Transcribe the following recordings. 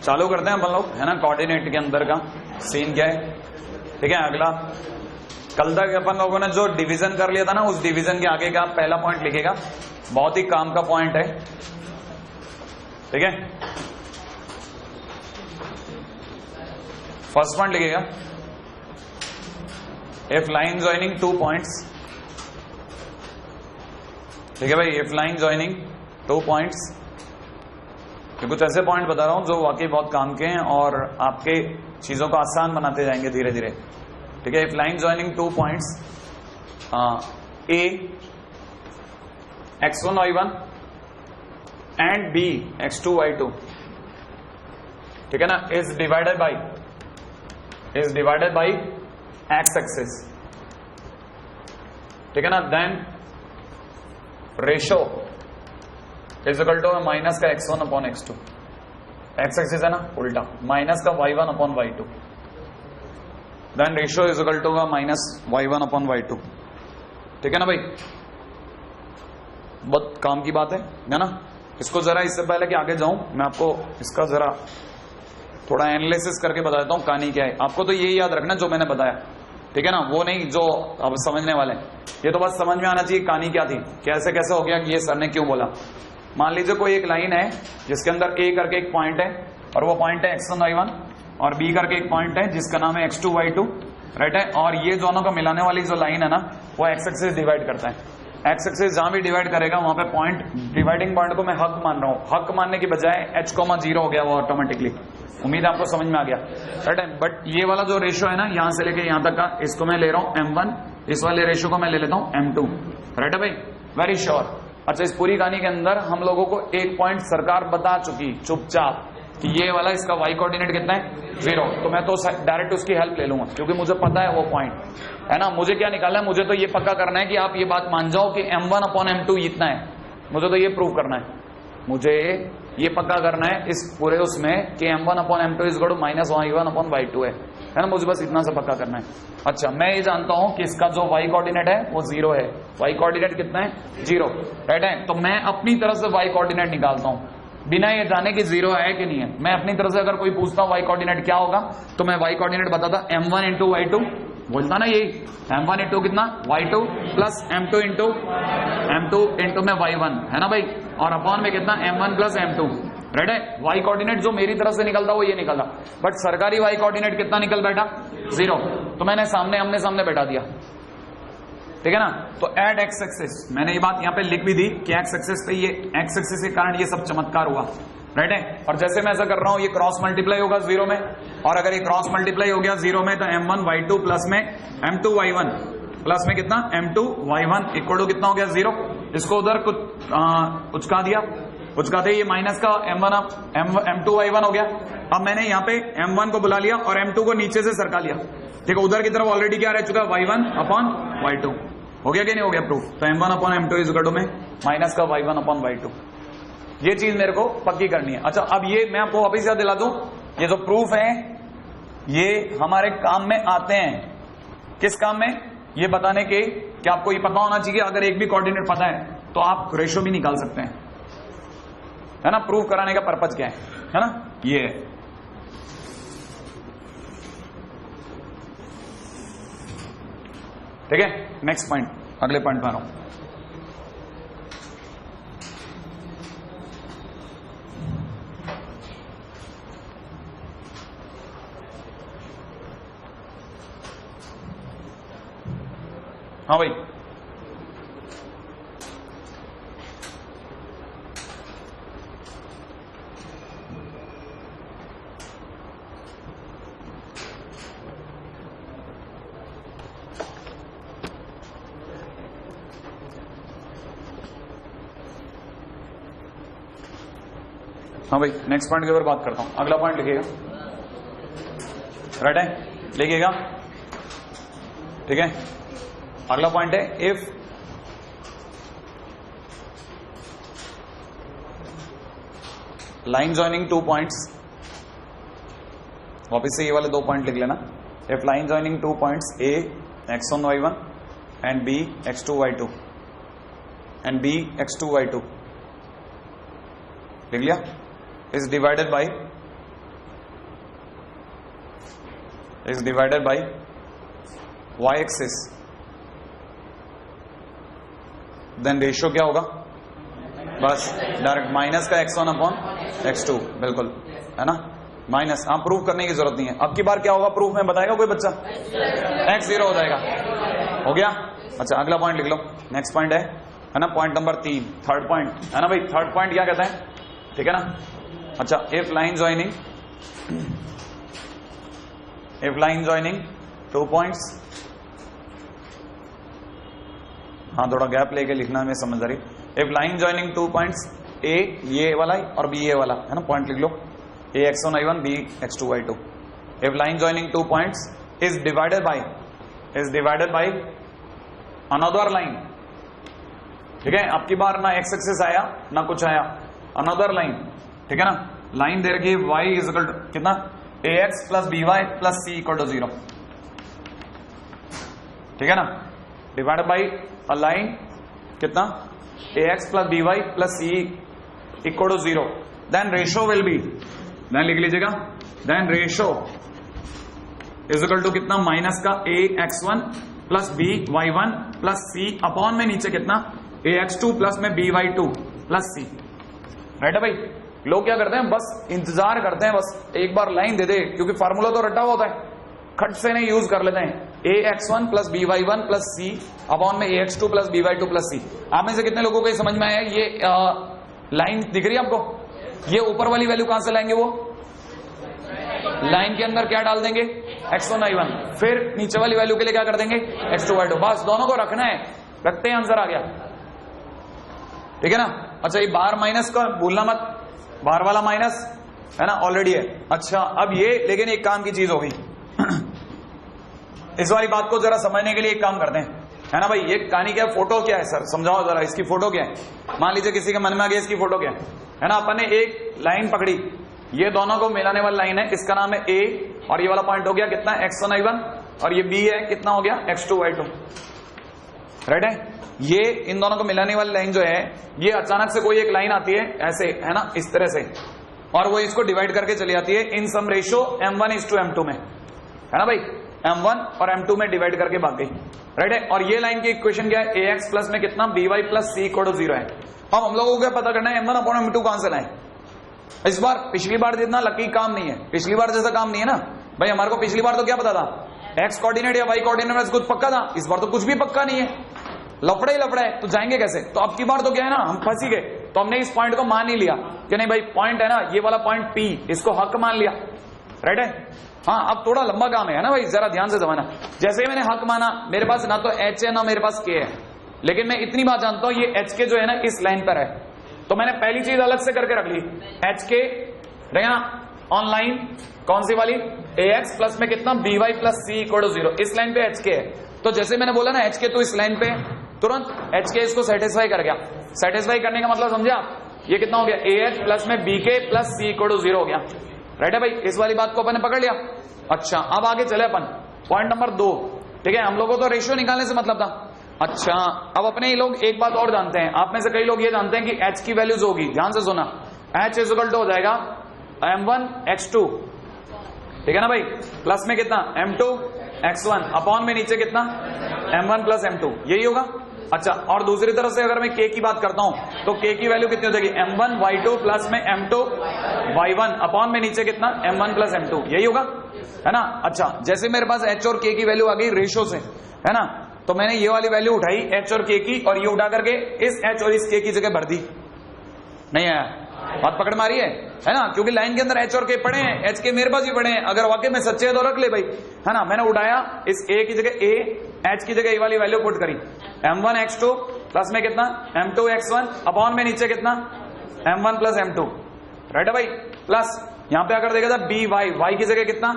चालू करते हैं अपन लोग, है ना। कोऑर्डिनेट के अंदर का सीन क्या है, ठीक है। अगला, कल तक अपन लोगों ने जो डिवीजन कर लिया था ना, उस डिवीजन के आगे का पहला पॉइंट लिखेगा, बहुत ही काम का पॉइंट है, ठीक है। फर्स्ट पॉइंट लिखेगा, इफ लाइन ज्वाइनिंग 2 पॉइंट्स, ठीक है भाई। इफ लाइन ज्वाइनिंग 2 पॉइंट्स, ये कुछ ऐसे पॉइंट बता रहा हूं जो वाकई बहुत काम के हैं और आपके चीजों को आसान बनाते जाएंगे धीरे धीरे, ठीक है। If line joining 2 points A x1 y1 and b x2 y2, ठीक है ना, is divided by x axis, ठीक है ना। Then ratio is equal to minus का x1 upon x2, x axis है ना उल्टा, माइनस का y1 upon y2, then ratio is equal to minus y1 upon y2, ठीक है ना भाई। बहुत काम की बात है ना। इसको जरा, इससे पहले कि आगे जाऊं, मैं आपको इसका जरा थोड़ा एनालिसिस करके बता देता हूं कहानी क्या है। आपको तो यही याद रखना जो मैंने बताया, ठीक है ना, वो नहीं जो अब समझने वाले। ये तो बस समझ में आना चाहिए कहानी क्या थी, कैसे कैसे हो गया, ये सर ने क्यों बोला। मान लीजिए कोई एक लाइन है जिसके अंदर ए करके एक पॉइंट है, और वो पॉइंट है x1 y1, और बी करके एक पॉइंट है जिसका नाम है x2 y2, राइट है। और ये दोनों को मिलाने वाली जो लाइन है ना, वो एक्स एक्सिस डिवाइड करता है। एक्स एक्सिस जहां भी डिवाइड करेगा वहां पे पॉइंट, डिवाइडिंग पॉइंट को मैं हक मान रहा हूं, हक मानने की बजाय h,0 हो गया वो ऑटोमेटिकली। उम्मीद है आपको समझ में आ गया, राइट है। बट ये वाला जो रेशियो है ना, यहां से लेके यहां तक का, इसको मैं ले रहा हूं m1, इस वाले रेशियो को मैं ले लेता हूं m2, राइट है भाई, वेरी श्योर। अच्छा, इस पूरी कहानी के अंदर हम लोगों को एक पॉइंट सरकार बता चुकी चुपचाप कि ये वाला इसका y कोऑर्डिनेट कितना है, 0। तो मैं तो डायरेक्ट उसकी हेल्प ले लूंगा क्योंकि मुझे पता है वो पॉइंट, है ना। मुझे क्या निकालना है, मुझे तो ये पक्का करना है कि आप ये बात मान जाओ कि m1 अपॉन m2 इतना है। मुझे तो ये प्रूव करना है, मुझे ये पक्का करना है इस पूरे उसमें कि m1 upon m2 is equal to minus y1 upon y2 है ना। मुझे बस इतना सा पक्का करना है। अच्छा, मैं ये जानता हूं कि इसका जो y कोऑर्डिनेट है वो 0 है। y कोऑर्डिनेट कितना है, 0, राइट है। तो मैं अपनी तरफ से y कोऑर्डिनेट निकालता हूं बिना ये जाने कि 0 है कि नहीं है। मैं अपनी तरफ से अगर कोई पूछता हूं y कोऑर्डिनेट क्या होगा, तो मैं y कोऑर्डिनेट बताता m1 इंटू y2, बोलता ना यही, m1 इंटू कितना y2 प्लस m2 इंटू में y1, है ना भाई, और अपॉन में कितना m1 प्लस m2, राइट है। y कोऑर्डिनेट जो मेरी तरफ से निकलता वो ये निकला, बट सरकारी y कोऑर्डिनेट कितना निकल बैठा, 0। तो मैंने आमने सामने बैठा दिया, ठीक है ना। तो एड एक्स एक्सिस, मैंने ये बात यहाँ पे लिख भी दी कि एक्स एक्सिस पे, ये एक्स एक्सिस के कारण ये सब चमत्कार हुआ, राइट है। और जैसे मैं ऐसा कर रहा हूं, ये क्रॉस मल्टीप्लाई होगा 0 में, और अगर ये क्रॉस मल्टीप्लाई हो गया 0 में, तो m1 y2 प्लस में m2 y1 प्लस में कितना m2 y1 इक्वल टू कितना हो गया, 0। इसको उधर कुछ उचका दिया, उचकाते ये माइनस का m2 y1 हो गया। अब मैंने यहाँ पे m1 को बुला लिया और m2 को नीचे से सरका लिया, ठीक है। उधर की तरफ ऑलरेडी क्या रह चुका, y1 अपॉन y2, हो गया कि नहीं हो गया प्रूफ। तो m1 upon m2 is equal to में माइनस का y1 अपॉन y2, ये चीज मेरे को पक्की करनी है। अच्छा, अब ये मैं आपको वापिस याद दिला दूं, ये जो प्रूफ है ये हमारे काम में आते हैं। किस काम में, ये बताने के कि आपको ये पता होना चाहिए, अगर एक भी कोऑर्डिनेट पता है तो आप रेशियो भी निकाल सकते हैं, है ना। प्रूफ कराने का पर्पज क्या है ना, ये है। ठीक है, नेक्स्ट पॉइंट, अगले पॉइंट पर आ रहा हूं। हाँ भाई, हाँ भाई, नेक्स्ट पॉइंट के ऊपर बात करता हूं। अगला पॉइंट लिखिएगा, राइट है, लिखिएगा, ठीक है। अगला पॉइंट है, इफ लाइन जॉइनिंग 2 पॉइंट्स, वापिस से ये वाले 2 पॉइंट लिख लेना। If line joining 2 points A x1 y1 and b x2 y2 and b x2 y2, लिख लिया, is divided by is divided by y axis, then ratio क्या होगा, बस डायरेक्ट माइनस का x1 अपॉन x2, बिल्कुल है ना, माइनस। आप प्रूफ करने की जरूरत नहीं है। अब की बार क्या होगा प्रूफ में, बताएगा कोई बच्चा, x0 हो जाएगा, हो गया। अच्छा अगला पॉइंट लिख लो, नेक्स्ट पॉइंट है ना, पॉइंट नंबर 3, थर्ड पॉइंट है ना भाई। थर्ड पॉइंट क्या कहता है, ठीक है ना। अच्छा इफ लाइन ज्वाइनिंग 2 पॉइंट्स, हाँ थोड़ा गैप लेके लिखना में समझ आ रही। इफ लाइन ज्वाइनिंग 2 पॉइंट्स, ए ये वाला और बी ये वाला है ना, पॉइंट लिख लो, ए x1 y1 b x2 y2। If line joining 2 points is divided by another line, ठीक है। आपकी बार ना x एक्सिस आया ना कुछ आया, अनदर लाइन, ठीक है ना। लाइन दे रखी y इज इक्वल टू कितना, ax plus by plus c equal to 0, ठीक है ना, डिवाइडेड बाई अ लाइन कितना, ax plus by plus c equal to 0, then ratio will be, then लिख लीजिएगा, then ratio is equal to कितना, minus का ax1 plus by1 plus c upon में नीचे कितना, ax2 प्लस में by2 प्लस c, राइट है भाई। लोग क्या करते हैं, बस इंतजार करते हैं, बस एक बार लाइन दे दे, क्योंकि फार्मूला तो रटा होता है, खट से नहीं यूज कर लेते हैं। ax1 plus by1 plus c upon में ax2 plus by2 plus c। आप में से कितने लोगों को ये समझ में आया, ये लाइन दिख रही है आपको, ये ऊपर वाली वैल्यू कहां से लाएंगे, वो लाइन के अंदर क्या डाल देंगे, x1 y1, फिर नीचे वाली वैल्यू के लिए क्या कर देंगे, x2 y2, बस दोनों को रखना है, रखते हैं, आंसर आ गया, ठीक है ना। अच्छा ये बार माइनस का भूलना मत, बार वाला माइनस है ना, ऑलरेडी है। अच्छा अब ये, लेकिन एक काम की चीज हो गई इस वाली बात को जरा समझने के लिए एक काम करते हैं, है ना भाई। ये कहानी क्या है, फोटो क्या है सर, समझाओ जरा, इसकी फोटो क्या है। मान लीजिए किसी के मन में आ गया इसकी फोटो क्या है ना, अपन ने एक लाइन पकड़ी, ये दोनों को मिलाने वाली लाइन है, इसका नाम है ए, और ये वाला पॉइंट हो गया कितना, x1 y1, और ये b है कितना हो गया, x2 y2, राइट है। ये इन दोनों को मिलाने वाली लाइन जो है, ये अचानक से कोई एक लाइन आती है ऐसे, है ना, इस तरह से, और वो इसको डिवाइड करके चली जाती है इन सम रेशियो m1:m2 में, है ना भाई, m1 और m2 में डिवाइड करके भाग गई, राइट है। और ये लाइन की इक्वेशन क्या है, ax प्लस में कितना, by plus c equal to 0 है। अब हम लोगों को क्या पता करना है, m1/m2 कहां से लाएं। इस बार पिछली बार जितना लकी काम नहीं है, पिछली बार जैसा काम नहीं है ना भाई। हमारे को पिछली बार तो क्या पता था, x कोऑर्डिनेट या y कोऑर्डिनेट में कुछ पक्का था, इस बार तो कुछ भी पक्का नहीं है, लफड़ा ही लफड़ा है, तो जाएंगे कैसे। तो अब की बार तो क्या है ना, हम फंसी गए, तो हमने इस पॉइंट को मान ही लिया कि नहीं भाई पॉइंट है ना, ये वाला पॉइंट P, इसको हक मान लिया, राइट है। हाँ अब थोड़ा लंबा काम है ना भाई, जरा ध्यान से समझना। जैसे ही मैंने हक माना, मेरे पास ना तो h है ना मेरे पास k है, लेकिन मैं इतनी बात जानता हूं ये hk जो है ना इस लाइन पर है, तो मैंने पहली चीज अलग से करके रख ली, hk रहेगा ऑन लाइन कौन सी वाली, ax प्लस में कितना, by plus c equal to 0, इस लाइन पे hk है। तो जैसे मैंने बोला ना hk, तो इस लाइन पे तुरंत hk इसको सेटिस्फाई कर गया। सेटिस्फाई करने का मतलब समझे आप, ये कितना हो गया, ah प्लस में bk plus c equal to 0 हो गया, राइट है भाई। इस वाली बात को अपन ने पकड़ लिया। अच्छा अब आगे चले अपन, पॉइंट नंबर 2, ठीक है। हम लोगों को तो रेशियो निकालने से मतलब था। अच्छा अब अपने ये लोग एक बात और जानते हैं, आप में से कई लोग ये जानते हैं कि h की वैल्यूज होगी, ध्यान से सुना, h इज इक्वल टू हो जाएगा m1 x2, ठीक है ना भाई, प्लस में कितना m2 x1 अपॉन में नीचे कितना m1 प्लस m2, यही होगा। अच्छा और दूसरी तरफ से अगर मैं k की बात करता हूं तो k की वैल्यू कितनी हो जाएगी, m1 y2 प्लस में m2 y1 अपॉन में नीचे कितना m1 प्लस m2, यही होगा, है ना। अच्छा जैसे मेरे पास h और k की वैल्यू आ गई रेशियो से, है ना, तो मैंने ये वाली वैल्यू उठाई h और k की, और ये उठा करके इस h और इस k की जगह भर दी। नहीं आया, बात पकड़ मारी है ना, क्योंकि लाइन के अंदर h और k पड़े हैं, h के मेरे पास भी पड़े हैं, अगर वाकई में सच्चे है तो रख ले भाई, है ना। मैंने उठाया इस a की जगह a, h की जगह ये वाली वैल्यू पुट करी, m1 x2 प्लस में कितना m2 x1 अपॉन में नीचे कितना m1 प्लस m2, राइट है भाई। प्लस यहां पे अगर देखा था by, y की जगह कितना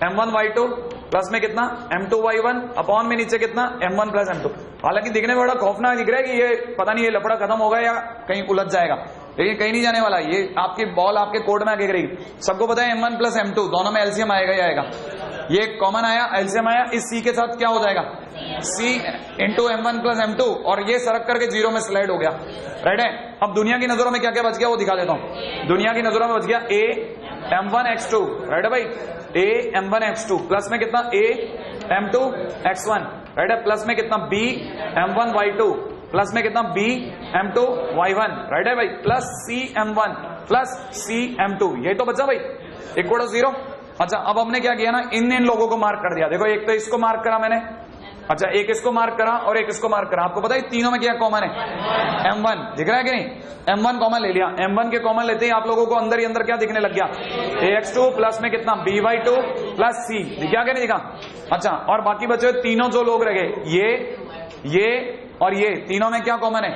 m1 y2 प्लस में कितना m2 y1 अपॉन में नीचे कितना m1 प्लस m2। हालांकि दिखने में बड़ा खौफनाक दिख रहा है कि ये पता नहीं ये लफड़ा खत्म होगा या कहीं उलझ जाएगा, लेकिन कहीं नहीं जाने वाला। ये आपकी बॉल आपके कोर्ट में आगे गिरेगी। सबको पता है m1 प्लस m2 दोनों में एलसीएम आएगा ही आएगा, ये कॉमन आया, एलसीएम आया, इस c के साथ क्या हो जाएगा c into m1 plus m2, और ये सरक करके 0 में स्लाइड हो गया, राइट है। अब दुनिया की नजरों में क्या क्या बच गया वो दिखा देता हूं। दुनिया की नजरों में बच गया a m1x2, राइट है भाई, a m1x2 प्लस में कितना a m2x1, राइट है, प्लस में कितना b m1y2 प्लस में कितना b m2y1, राइट है भाई, plus c m1 plus c m2, ये तो बचा भाई, इक्वल टू 0। अच्छा अब हमने क्या किया ना, इन लोगों को मार्क कर दिया। देखो एक तो इसको मार्क करा मैंने, अच्छा एक इसको मार्क करा और एक इसको मार्क करा। आपको पता है तीनों में क्या कॉमन है, m1 दिख रहा है कि नहीं, m1 कॉमन ले लिया। m1 के कॉमन लेते ही आप लोगों को अंदर ही अंदर क्या दिखने लग गया, ax2 प्लस में कितना by2 प्लस c, दिखा क्या नहीं दिखा। अच्छा और बाकी बचे तीनों जो लोग रह गए, ये और ये तीनों में क्या कॉमन है,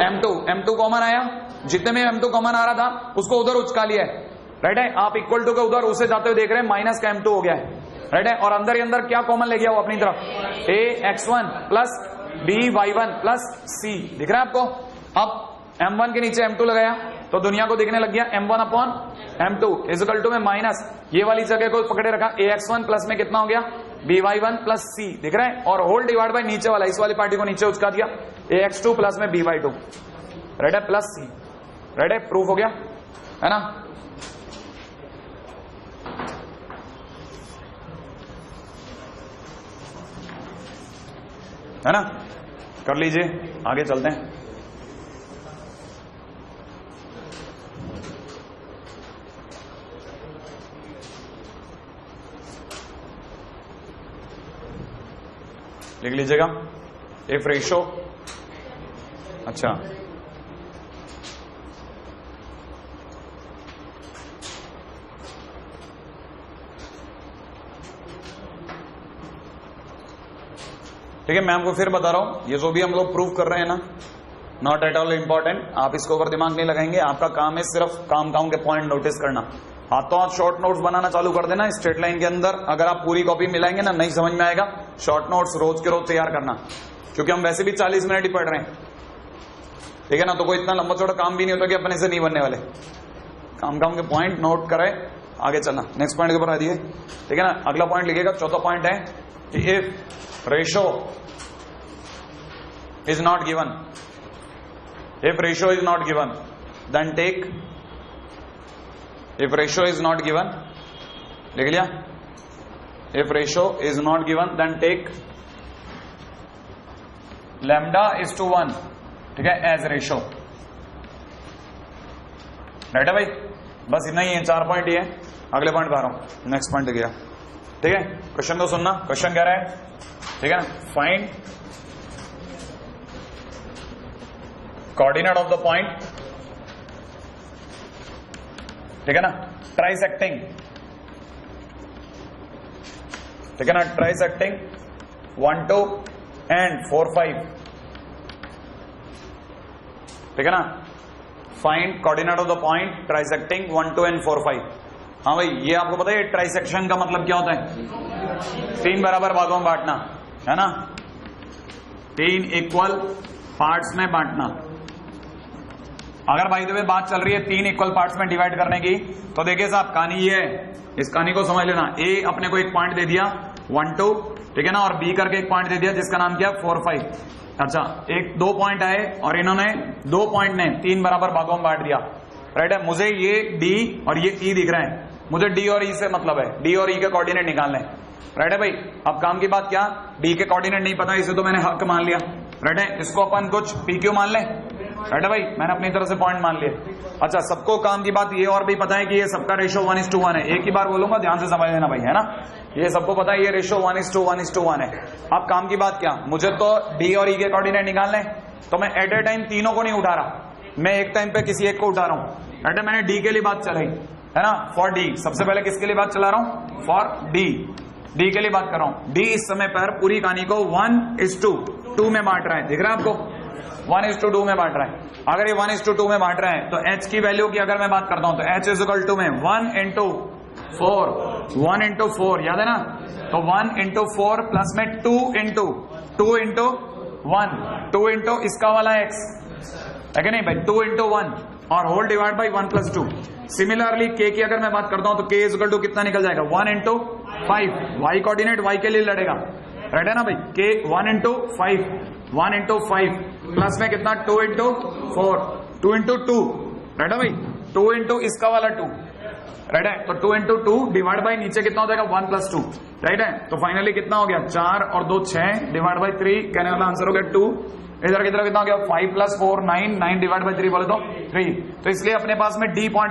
m2 कॉमन आया। जितने में m2 कॉमन आ रहा था उसको उधर उचका लिया है, राइट है। आप इक्वल टू के उधर उसे जाते हुए देख रहे हैं, माइनस का m2 हो गया है, राइट है। और अंदर ही अंदर क्या कॉमन ले गया वो अपनी तरफ, ax1 plus by1 plus c, दिख रहा है आपको। अब m1 के नीचे m2 लगाया तो दुनिया को दिखने लग गया m1 upon m2 equal to में माइनस ये वाली जगह को पकड़े रखा, ax1 प्लस में कितना हो गया by1 प्लस c, दिख रहा है। और होल डिवाइड बाय नीचे वाला, इस वाली पार्टी को नीचे उचका दिया, ax2 प्लस में by2, राइट है, प्लस c, राइट है। प्रूफ हो गया है ना। है ना, कर लीजिए, आगे चलते हैं। लिख लीजिएगा, इफ रेशो, अच्छा ठीक है, मैं आपको फिर बता रहा हूं, ये जो भी हम लोग प्रूव कर रहे हैं ना, नॉट एट ऑल इंपॉर्टेंट, आप इसके ऊपर दिमाग नहीं लगाएंगे। आपका काम है सिर्फ काम के पॉइंट नोटिस करना। हाथों हाथ शॉर्ट नोट्स बनाना चालू कर देना स्ट्रेट लाइन के अंदर। अगर आप पूरी कॉपी मिलाएंगे ना, नहीं समझ में आएगा। शॉर्ट नोट्स रोज के रोज तैयार करना, क्योंकि हम वैसे भी 40 मिनट ही पढ़ रहे हैं, ठीक है ना। तो कोई इतना लंबा चौड़ा काम भी नहीं होता कि अपने से नहीं बनने वाले। काम के पॉइंट नोट करे, आगे चलना। नेक्स्ट पॉइंट के ऊपर आ दिए, ठीक है ना। अगला पॉइंट लिखिएगा, चौथा पॉइंट है कि if ratio is not given, if ratio is not given then take, if ratio is not given, लिख लिया, if ratio is not given then take lambda is to 1, ठीक है, as ratio, राइट है भाई। बस इतना ही है, 4 पॉइंट ही है। अगले पॉइंट पे आ रहा हूं, नेक्स्ट पॉइंट गया, ठीक है। क्वेश्चन को सुनना, क्वेश्चन कह रहा है, ठीक है ना, find coordinate of the point, ठीक है ना, ट्राइसेक्टिंग, ठीक है ना, ट्राइसेक्टिंग 1 2 एंड 4 5, ठीक है ना। Find coordinate of the point trisecting 1 2 and 4 5। हाँ भाई, ये आपको पता है ट्राइसेक्शन का मतलब क्या होता है, 3 बराबर भागों में बांटना, है ना, 3 इक्वल पार्ट्स में बांटना। अगर भाई तो बात चल रही है 3 इक्वल पार्ट्स में डिवाइड करने की, तो देखिए साहब, कहानी ये है, इस कहानी को समझ लेना। ए अपने को एक पॉइंट दे दिया 1 2, ठीक है ना, और बी करके एक पॉइंट दे दिया जिसका नाम क्या, 4 5। अच्छा, 2 पॉइंट आए और इन्होंने 2 पॉइंट ने 3 बराबर भागों में बांट दिया, राइट है। मुझे ये डी और ये ई दिख रहे हैं, मुझे डी और ई से मतलब है, डी और ई के कोऑर्डिनेट निकालने, राइट है भाई। अब काम की बात क्या, डी के कोऑर्डिनेट नहीं पता, इसे तो मैंने हक मान लिया, राइट है। इसको अपन कुछ पी क्यू मान लें, राइट है भाई, मैंने अपनी तरफ से पॉइंट मान लिए। अच्छा, सबको काम की बात ये और भी पता है कि ये सबका रेशो 1:1 है। एक ही बार बोलूंगा, ध्यान से समझ लेना भाई, है ना। ये सबको पता है ये रेशो 1:1 है। अब काम की बात क्या, मुझे तो डी और ई के कोऑर्डिनेट निकालने, तो मैं एट ए टाइम तीनों को नहीं उठा रहा, मैं एक टाइम पे किसी एक को उठा रहा हूं, राइट है। मैंने डी के लिए बात चलाई, है ना, फॉर डी। सबसे पहले किसके लिए बात चला रहा हूं, फॉर डी, डी के लिए बात कर रहा हूं। डी इस समय पर पूरी कहानी को 1:2 में बांट रहा है, दिख रहा है आपको, 1:2 में बांट रहा है। अगर ये 1:2 में बांट रहा है तो h की वैल्यू की अगर मैं बात करता हूं तो h इज इक्वल टू में 1 into 4, 1 into 4, याद है ना। तो 1 into 4 प्लस में 2 into 1, 2 into इसका वाला x है कि नहीं भाई, 2 into 1 और whole divide by 1 + 2। Similarly k की अगर मैं बात करता हूं तो k इज इक्वल टू कितना निकल जाएगा, 1 into 5, y कोऑर्डिनेट y के लिए लड़ेगा, राइट है ना भाई। k 1 into 5, 1 into 5 प्लस में कितना 2 into 4, 2 into 2, राइट है भाई। 2 इंटू इसका वाला 2, राइट है। तो 2 इंटू 2 डिवाइड बाई नीचे कितना हो जाएगा 1 प्लस 2, राइट है। तो फाइनली कितना हो गया 4 और 2 6 डिवाइड बाई 3, कहने वाला आंसर हो गया 2। इधर कितना हो गया 5 प्लस 4 9, 9 डिवाइड बाई 3 बोले तो 3। तो इसलिए अपने पास में डी पॉइंट